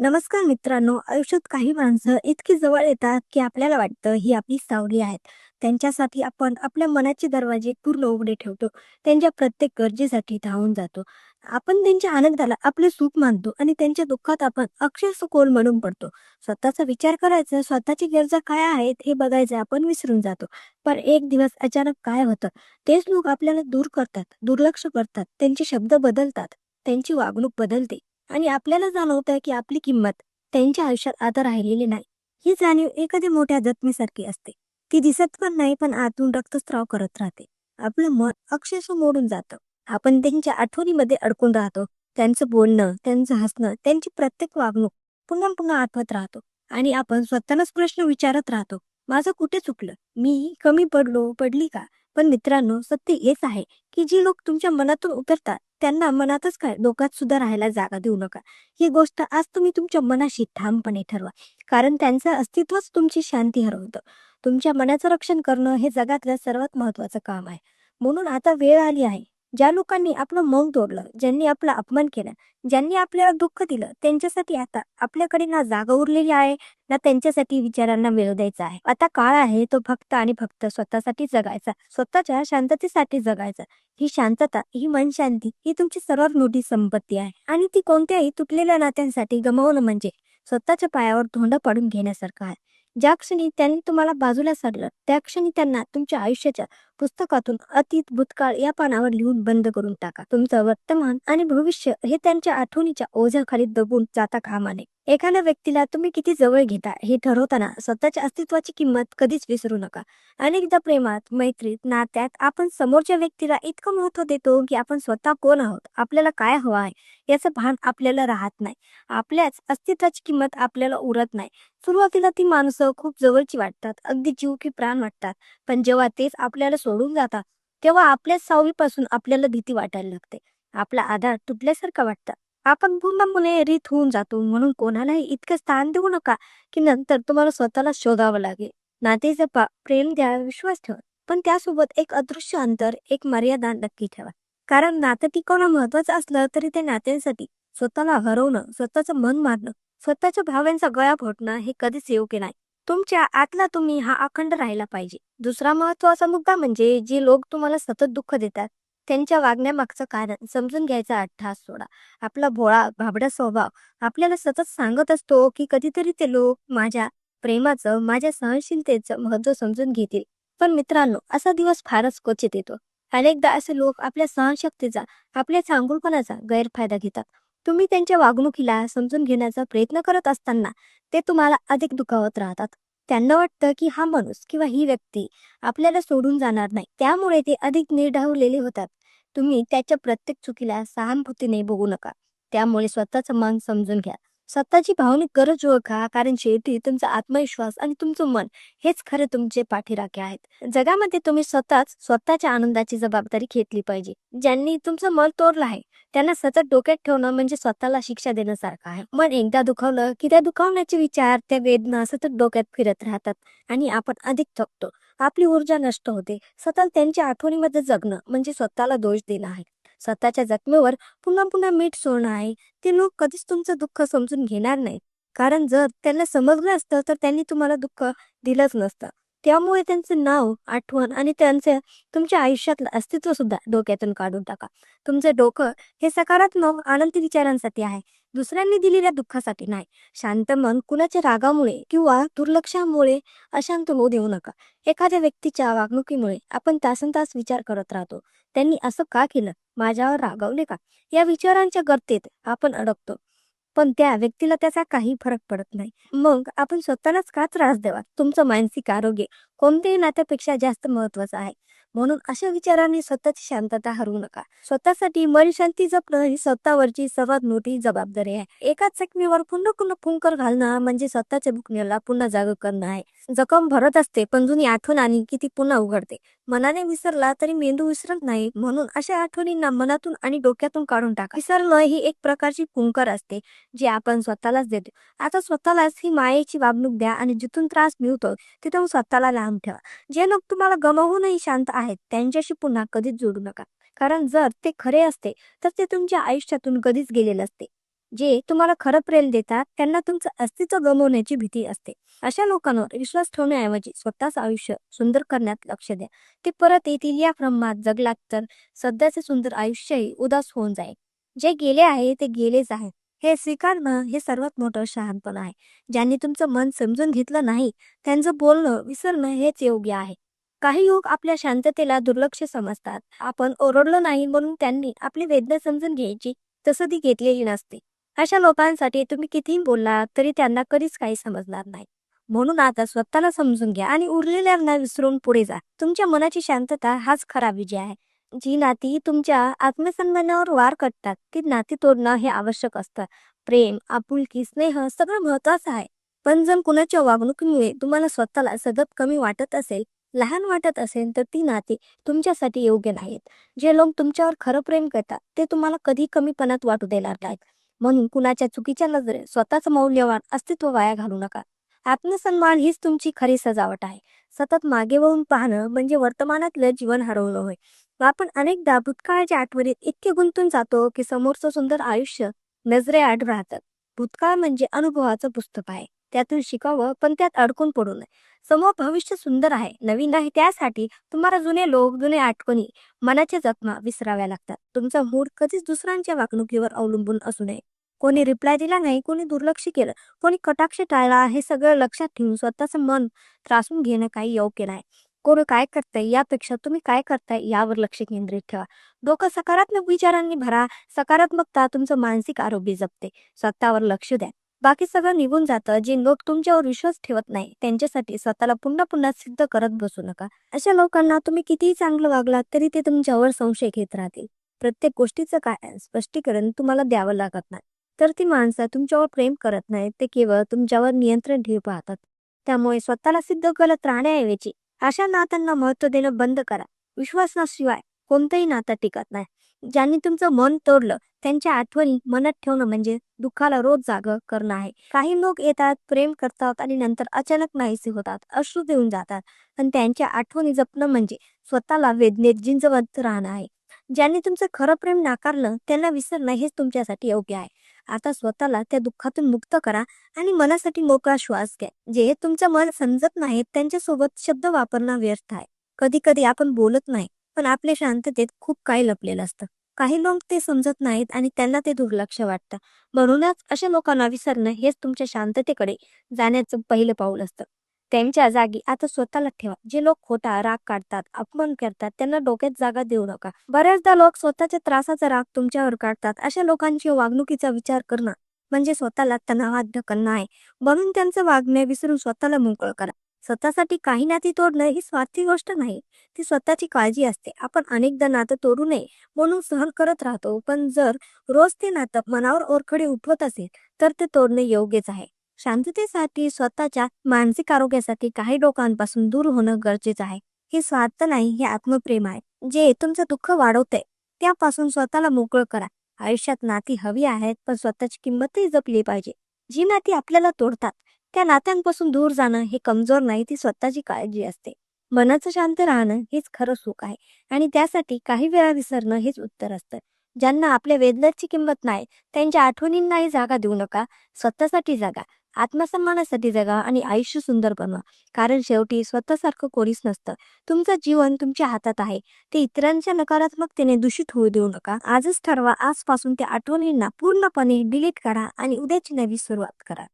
नमस्कार मित्रांनो, आयुष्यात काही माणसं इतकी जवळ येतात की आपल्याला वाटतं ही आपली सावली आहेत. त्यांच्यासाठी आपण आपल्या मनाचे दरवाजे पूर्ण उघडे ठेवतो. त्यांच्या प्रत्येक गरजेसाठी धावून जातो. आपण त्यांच्या आनंदाला आपले सुख मानतो आणि त्यांच्या दुःखात आपण अक्षरशः कोलमडून पडतो. स्वतःचा विचार करायचा, स्वतःची गरजा काय आहेत हे बघायचं आपण विसरून जातो. पण एक दिवस अचानक काय होतं, तेच लोक आपल्याला दूर करतात, दुर्लक्ष करतात, त्यांचे शब्द बदलतात, त्यांची वागणूक बदलते. आणि आपल्याला जाणवतं की आपली किंमत त्यांच्या आयुष्यात आता राहिलेली नाही. ही जाणीव एखाद्या मोठ्या जखमेसारखी असते. ती दिसत पण नाही, पण आतून रक्तस्राव करत राहते. आपलं मन अक्षरशः मोडून जातं. आपण त्यांच्या आठवणीमध्ये अडकून राहतो. त्यांचं बोलणं, त्यांचं हसणं, त्यांची प्रत्येक वागणूक पुन्हा पुन्हा आठवत राहतो. आणि आपण स्वतःलाच प्रश्न विचारत राहतो, माझं कुठे चुकलं, मी कमी पडली का? पण मित्रांनो, सत्य हेच आहे की जी लोक तुमच्या मनातून उतरतात त्यांना मनातच काय डोक्यात सुद्धा राहायला जागा देऊ नका. ही गोष्ट आज तुम्ही तुमच्या मनाशी ठामपणे ठरवा. कारण त्यांचं अस्तित्वच तुमची शांती हरवतं. तुमच्या मनाचं रक्षण करणं हे जगातलं सर्वात महत्वाचं काम आहे. म्हणून आता वेळ आली आहे. ज्या लोकांनी आपलं मन तोडलं, ज्यांनी आपला अपमान केला, ज्यांनी आपल्याला दुःख दिलं, त्यांच्यासाठी आता आपल्याकडे ना जागा उरलेली आहे, ना त्यांच्यासाठी विचारांना वेळ द्यायचा आहे. आता काळ आहे तो फक्त आणि फक्त स्वतःसाठी जगायचा, स्वतःच्या शांततेसाठी जगायचा. ही शांतता, ही मन शांती, ही तुमची सर्वात मोठी संपत्ती आहे आणि ती कोणत्याही तुटलेल्या नात्यांसाठी गमावणं म्हणजे स्वतःच्या पायावर धोंडा पाडून घेण्यासारखं आहे. ज्या क्षणी त्यांनी तुम्हाला बाजूला सारलं, त्या क्षणी त्यांना तुमच्या आयुष्याच्या पुस्तकातून अतीत, भूतकाळ या पानावर लिहून बंद करून टाका. तुमचं वर्तमान आणि भविष्य हे त्यांच्या आठवणीच्या ओझ्याखाली दबून जाता कामा नये. एखाद्या व्यक्तीला तुम्ही किती जवळ घेता हे ठरवताना स्वतःच्या अस्तित्वाची किंमत कधीच विसरू नका. अनेकदा प्रेमात, मैत्रीत, नात्यात आपण समोरच्या व्यक्तीला इतकं महत्व देतो की आपण स्वतः कोण आहोत, आपल्याला काय हवं आहे याचं भान आपल्याला राहत नाही. आपल्याच अस्तित्वाची किंमत आपल्याला उरत नाही. सुरुवातीला ती माणसं खूप जवळची वाटतात, अगदी जीव की प्राण वाटतात. पण जेव्हा तेच आपल्याला सोडून जातात, तेव्हा आपल्याच सावलीपासून आपल्याला भीती वाटायला लागते. आपला आधार तुटल्यासारखं वाटतं. आपण पूर्णपणे रीत होऊन जातो. म्हणून कोणालाही इतकं स्थान देऊ नका की नंतर तुम्हाला स्वतःला शोधावं लागेल. नाते जपा, प्रेम द्या, विश्वास ठेवा. पण त्यासोबत एक अदृश्य अंतर, एक मर्यादा नक्की ठेवा. कारण नातं टिकवणं महत्वाचं असलं तरी त्या नात्यांसाठी स्वतःला हरवणं, स्वतःचं मन मारणं, स्वतःच्या भावनांचा गळा घोटणं हे कधीच योग्य नाही. तुमच्या आतला तुम्ही हा अखंड राहिला पाहिजे. दुसरा महत्वाचा मुद्दा म्हणजे जे लोक तुम्हाला सतत दुःख देतात त्यांच्या वागण्यामागचं कारण समजून घ्यायचा अट्टहास सोडा. आपला भोळा भाबडा स्वभाव आपल्याला सतत सांगत असतो की कधीतरी ते लोक माझ्या प्रेमाचं, माझ्या सहनशीलतेचं महत्व समजून घेतील. पण मित्रांनो, असा दिवस फारच क्वचित येतो. अनेकदा असे लोक आपल्या सहनशक्तीचा, आपल्या चांगुलपणाचा गैरफायदा घेतात. तुम्ही त्यांच्या वागणुकीला समजून घेण्याचा प्रयत्न करत असताना ते तुम्हाला अधिक दुखावत राहतात. त्यांना वाटतं की हा माणूस किंवा ही व्यक्ती आपल्याला सोडून जाणार नाही, त्यामुळे ते अधिक निर्ढावलेले होतात. तुम्ही त्याच्या प्रत्येक चुकीला सहानुभूतीने बघू नका. त्यामुळे स्वतःचं मन समजून घ्या. स्वतःची भावनिक गरज ओळखा, कारण शेवटी तुमचा आत्मविश्वास आणि तुमचं मन हेच खरे तुमचे पाठीराखे आहेत. जगामध्ये तुम्ही स्वतःच स्वतःच्या आनंदाची जबाबदारी घेतली पाहिजे. ज्यांनी तुमचं मन तोडलं आहे त्यांना सतत डोक्यात ठेवणं म्हणजे स्वतःला शिक्षा देण्यासारखं आहे. मन एकदा दुखावलं की त्या दुखावण्याचे विचार, त्या वेदना सतत डोक्यात फिरत राहतात आणि आपण अधिक थकतो. आपली ऊर्जा नष्ट होते. सतत त्यांच्या आठवणीमध्ये जगणं म्हणजे स्वतःला दोष देणं आहे. स्वतःच्या जखमेवर पुन्हा पुन्हा मीठ सोडणं आहे. ते लोक कधीच तुमचं दुःख समजून घेणार नाहीत. कारण जर त्यांना समजलं असतं तर त्यांनी तुम्हाला दुःख दिलंच नसतं. त्यामुळे त्यांचं नाव, आठवण आणि त्यांचे तुमच्या आयुष्यातलं अस्तित्व सुद्धा डोक्यातून काढून टाका. तुमचं डोकं हे सकारात्मक, आनंदी विचारांसाठी आहे, दुसऱ्यांनी दिलेल्या दुःखासाठी नाही. शांत मन कुणाच्या रागामुळे किंवा दुर्लक्षामुळे अशांत होऊ देऊ नका. एखाद्या व्यक्तीच्या वागणुकीमुळे आपण तासनतास विचार करत राहतो. त्यांनी असं का केलं? माझ्यावर रागावले का? या विचारांच्या गर्तेत आपण अडकतो. पण त्या व्यक्तीला त्याचा काही फरक पडत नाही. मग आपण स्वतःलाच का त्रास द्यावा? तुमचं मानसिक आरोग्य कोणत्याही नात्यापेक्षा जास्त महत्वाचं आहे. म्हणून अशा विचारांनी स्वतःची शांतता हरवू नका. स्वतःसाठी मन शांती जपणं ही स्वतःवरची सर्वात मोठी जबाबदारी आहे. एकाच जखमीवर पुन्हा पुन्हा फुंकर घालणं म्हणजे स्वतःच्या दुखण्याला पुन्हा जाग करणं आहे. जखम भरत असते, पण जुनी आठवण आली की ती पुन्हा उघडते. मनाने विसरला तरी मेंदू विसरत नाही. म्हणून अशा आठवणींना मनातून आणि डोक्यातून काढून टाका. विसरणं ही एक प्रकारची फुंकर असते जी आपण स्वतःलाच देतो. आता स्वतःलाच ही मायेची वागणूक द्या आणि जिथून त्रास मिळतो तिथून स्वतःला लांब ठेवा. जे लोक तुम्हाला गमावूनही शांत आहेत त्यांच्याशी पुन्हा कधीच जोडू नका. कारण जर ते खरे असते तर ते तुमच्या आयुष्यातून कधीच गेले नसते. जे तुम्हाला खरं प्रेम देतात त्यांना तुमचं अस्तित्व गमावण्याची भीती असते. अशा लोकांवर विश्वास ठेवण्याऐवजी स्वतःचं आयुष्य सुंदर करण्यात लक्ष द्या. ते परत येतील या भ्रमात जगलात तर सध्याचे सुंदर आयुष्यही उदास होऊन जाईल. जे गेले आहे ते गेलेच आहे हे स्वीकारणं हे सर्वात मोठं शहाणपण आहे. ज्यांनी तुमचं मन समजून घेतलं नाही त्यांचं बोलणं विसरणं हेच योग्य आहे. काही लोक आपल्या शांततेला दुर्लक्ष समजतात. आपण ओरडलो नाही म्हणून त्यांनी आपली वेदना समजून घ्यायची तसं ती घेतलेली नसते. अशा लोकांसाठी तुम्ही कितीही बोलला तरी त्यांना कधीच काही समजणार नाही. म्हणून आता स्वतःला समजून घ्या आणि उरलेल्यांना विसरून पुढे जा. तुमच्या मनाची शांतता हाच खरा विजय आहे. जी नाती तुमच्या आत्मसन्मानावर वार करतात ती नाती तोडणं हे आवश्यक असतं. प्रेम, आपुलकी, स्नेह सगळं महत्वाचं आहे. पण जर कुणाच्या वागणुकीमुळे तुम्हाला स्वतःला सतत कमी वाटत असेल, लहान वाटत असेल तर ती नाती तुमच्यासाठी योग्य नाहीत. जे लोक तुमच्यावर खरं प्रेम करतात ते तुम्हाला कधी कमीपणात वाटू देणार नाहीत. म्हणून कुणाच्या चुकीच्या नजरेत स्वतःचं मौल्यवान अस्तित्व वाया घालू नका. आत्मसन्मान हीच तुमची खरी सजावट आहे. सतत मागे वळून पाहणं म्हणजे वर्तमानातलं जीवन हरवणं होय. आपण अनेकदा भूतकाळाच्या आठवणीत इतके गुंतून जातो की समोरचं सुंदर आयुष्य नजरेआड राहतं. भूतकाळ म्हणजे अनुभवाचं पुस्तक आहे. त्यातून शिकावं पण त्यात अडकून पडू नये. समोर भविष्य सुंदर आहे, नवीन आहे. त्यासाठी तुम्हाला जुने लोक, जुने आठवणी, मनाच्या जखमा विसराव्या लागतात. तुमचा मूड कधीच दुसऱ्यांच्या वागणुकीवर अवलंबून असू नये. कोणी रिप्लाय दिला नाही, कोणी दुर्लक्ष केलं, कोणी कटाक्ष टाळला हे सगळं लक्षात ठेवून स्वतःचं मन त्रासून घेणं काही योग्य नाही. कोण काय करताय यापेक्षा तुम्ही काय करताय यावर लक्ष केंद्रित ठेवा. डोकं सकारात्मक विचारांनी भरा. सकारात्मकता तुमचं मानसिक आरोग्य जपते. स्वतःवर लक्ष द्या. बाकी सगळं निघून जातं. जे लोक तुमच्यावर विश्वास ठेवत नाही त्यांच्यासाठी स्वतःला पुन्हा पुन्हा सिद्ध करत बसू नका. अशा लोकांना तुम्ही कितीही चांगलं वागलात तरी ते तुमच्यावर संशय घेत राहतील. प्रत्येक गोष्टीचं काय स्पष्टीकरण तुम्हाला द्यावं लागत नाही. तर ती माणसं तुमच्यावर प्रेम करत नाहीत, ते केवळ तुमच्यावर नियंत्रण ठेवू पाहतात. त्यामुळे स्वतःला सिद्ध करत राहण्याऐवजी अशा नात्यांना महत्त्व देणं बंद करा. विश्वासाशिवाय कोणतंही नातं टिकत नाही. ज्यांनी तुमचं मन तोडलं त्यांच्या आठवणी मनात ठेवणं म्हणजे दुःखाला रोज जागं करणं आहे. काही लोक येतात, प्रेम करतात आणि नंतर अचानक नाहीसे होतात, अश्रू देऊन जातात. पण त्यांच्या आठवणी जपणं म्हणजे स्वतःला वेदनेत झिंजवत राहणं आहे. ज्यांनी तुमचं खरं प्रेम नाकारलं त्यांना विसरणं हेच तुमच्यासाठी योग्य आहे. आता स्वतःला त्या दुःखातून मुक्त करा आणि मनासाठी मोकळा श्वास घ्या. जे तुमचं मन समजत नाहीत त्यांच्यासोबत शब्द वापरणं व्यर्थ आहे. कधी कधी आपण बोलत नाही पण आपल्या शांततेत खूप काही लपलेलं असतं. काही लोक ते समजत नाहीत आणि त्यांना ते दुर्लक्ष वाटतं. म्हणूनच अशा लोकांना विसरणं हेच तुमच्या शांततेकडे जाण्याचं पहिलं पाऊल असतं. त्यांच्या जागी आता स्वतःला ठेवा. जे लोक खोटा राग काढतात, अपमान करतात त्यांना डोक्यात जागा देऊ नका. बऱ्याचदा लोक स्वतःच्या त्रासाचा राग तुमच्यावर काढतात. अशा लोकांची वागणुकीचा विचार करणं म्हणजे स्वतःला तणावात ढकलणं आहे. म्हणून त्यांचं वागणे विसरून स्वतःला मोकळं करा. स्वतःसाठी काही नाती तोडणं ही स्वार्थी गोष्ट नाही, ती स्वतःची काळजी असते. आपण अनेकदा नातं तोडू नये म्हणून सहन करत राहतो, पण जर रोज ते नातं मनावर ओरखडे उठवत असेल तर ते तोडणे योग्यच आहे. शांततेसाठी स्वतःच्या मानसिक आरोग्यासाठी काही लोकांपासून दूर होणं गरजेचं आहे. हे स्वार्थ नाही, हे आत्मप्रेम आहे. जे तुमचं दुःख वाढवतंय त्यापासून स्वतःला मोकळं करा. आयुष्यात नाती हवी आहेत पण स्वतःची किंमतही जपली पाहिजे. जी नाती आपल्याला तोडतात त्या नात्यांपासून दूर जाणं हे कमजोर नाही, ती स्वतःची काळजी असते. मनाचं शांत राहणं हेच खरं सुख आहे आणि त्यासाठी काही वेळा विसरणं हेच उत्तर असतं. ज्यांना आपल्या वेदनाची किंमत नाही त्यांच्या आठवणींनाही जागा देऊ नका. स्वतःसाठी जगा, आत्मसन्मानासाठी जगा आणि आयुष्य सुंदर बनवा. कारण शेवटी स्वतःसारखं कोणीच नसतं. तुमचं जीवन तुमच्या हातात आहे. ते इतरांच्या नकारात्मकतेने दूषित होऊ देऊ नका. आजच ठरवा, आजपासून त्या आठवणींना पूर्णपणे डिलीट करा आणि उद्याची नवी सुरुवात करा.